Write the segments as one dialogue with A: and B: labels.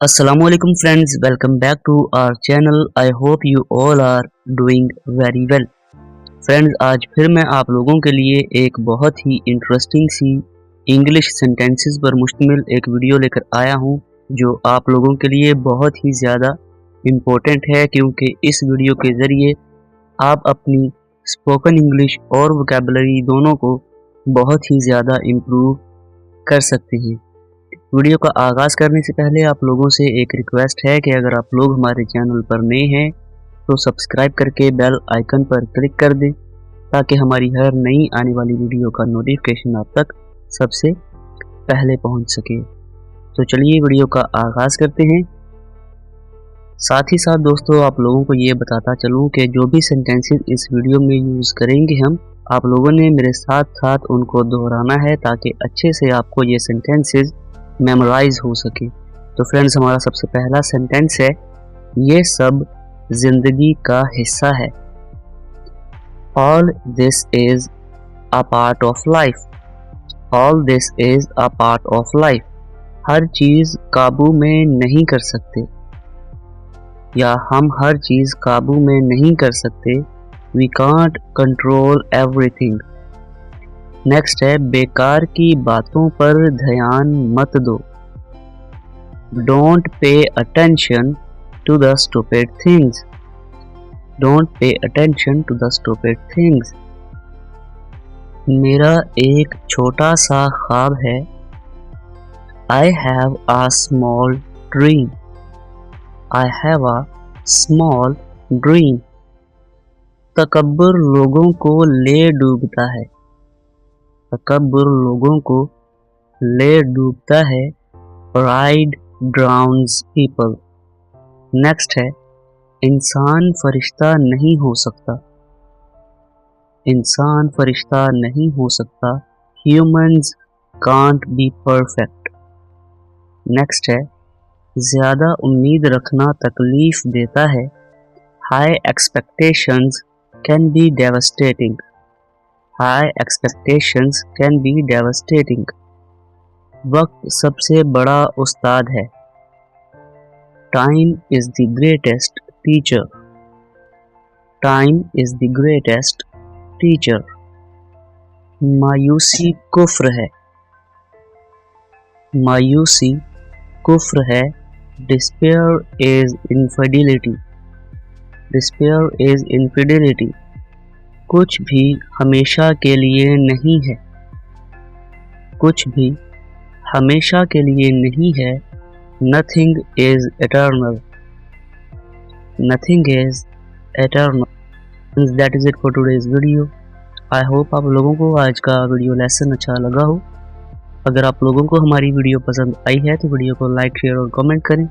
A: Assalamu alaikum friends, welcome back to our channel. I hope you all are doing very well. Friends, आज फिर मैं आप लोगों के लिए एक बहुत ही इंटरेस्टिंग सी इंग्लिश सेंटेंसेस पर मुश्तमिल एक वीडियो लेकर आया हूं जो आप लोगों के लिए बहुत ही ज़्यादा इम्पोर्टेंट है, क्योंकि इस वीडियो के ज़रिए आप अपनी स्पोकन इंग्लिश और वोकैबुलरी दोनों को बहुत ही ज़्यादा इम्प्रूव कर सकते हैं। वीडियो का आगाज़ करने से पहले आप लोगों से एक रिक्वेस्ट है कि अगर आप लोग हमारे चैनल पर नए हैं तो सब्सक्राइब करके बेल आइकन पर क्लिक कर दें ताकि हमारी हर नई आने वाली वीडियो का नोटिफिकेशन आप तक सबसे पहले पहुंच सके। तो चलिए वीडियो का आगाज़ करते हैं। साथ ही साथ दोस्तों, आप लोगों को ये बताता चलूँ कि जो भी सेंटेंसेस इस वीडियो में यूज़ करेंगे हम, आप लोगों ने मेरे साथ साथ उनको दोहराना है ताकि अच्छे से आपको ये सेंटेंसेस मेमोराइज हो सके। तो फ्रेंड्स, हमारा सबसे पहला सेंटेंस है, ये सब जिंदगी का हिस्सा है। All this is a part of life. All this is a part of life. हर चीज़ काबू में नहीं कर सकते, या हम हर चीज़ काबू में नहीं कर सकते। We can't control everything. Next है, बेकार की बातों पर ध्यान मत दो। Don't pay attention to the stupid things. Don't pay attention to the stupid things. मेरा एक छोटा सा ख्वाब है। I have a small dream. I have a small dream. तकब्बुर लोगों को ले डूबता है। तकब्बुर लोगों को ले डूबता है। Pride drowns people. नेक्स्ट है, इंसान फरिश्ता नहीं हो सकता। इंसान फरिश्ता नहीं हो सकता। Humans can't be perfect. Next है, ज़्यादा उम्मीद रखना तकलीफ देता है। High expectations can be devastating. High expectations can be devastating. वक्त सबसे बड़ा उस्ताद है। Time is the greatest teacher. Time is the greatest teacher. मायूसी कुफ्र है। मायूसी कुफ्र है। Despair is infidelity. Despair is infidelity. कुछ भी हमेशा के लिए नहीं है। कुछ भी हमेशा के लिए नहीं है। Nothing is eternal. Nothing is eternal. That is it for today's video. I hope आप लोगों को आज का वीडियो लेसन अच्छा लगा हो। अगर आप लोगों को हमारी वीडियो पसंद आई है तो वीडियो को लाइक, शेयर और कमेंट करें।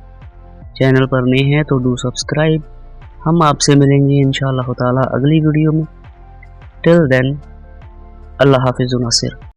A: चैनल पर नए हैं तो डू सब्सक्राइब। हम आपसे मिलेंगे इंशाअल्लाह ताला अगली वीडियो में। Till then, Allah Hafiz Nasir.